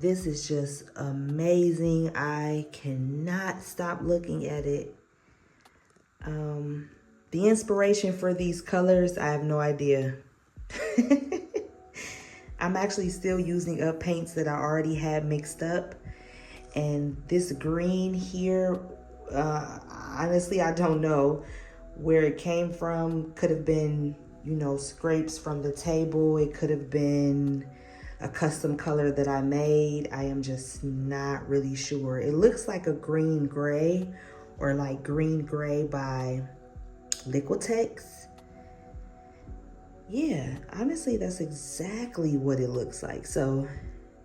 This is just amazing. I cannot stop looking at it. The inspiration for these colors, I have no idea. I'm actually still using up paints that I already had mixed up. And this green here, honestly, I don't know where it came from. Could have been, you know, scrapes from the table. It could have been a custom color that I made. I am just not really sure. It looks like a green gray or like green gray by Liquitex. Yeah, honestly, that's exactly what it looks like. So,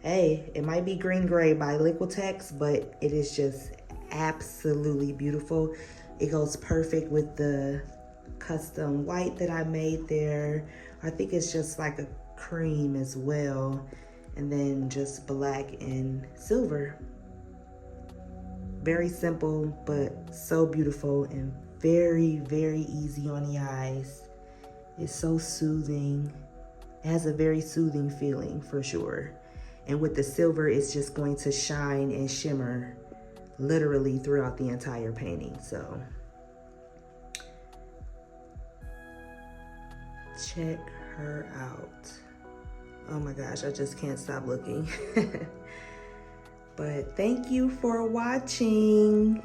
hey, it might be green gray by Liquitex, but it is just absolutely beautiful. It goes perfect with the custom white that I made there. I think it's just like a cream as well, and then just black and silver. Very simple, but so beautiful and very, very easy on the eyes. It's so soothing. It has a very soothing feeling for sure. And with the silver, it's just going to shine and shimmer literally throughout the entire painting. So check her out. Oh my gosh, I just can't stop looking. But thank you for watching.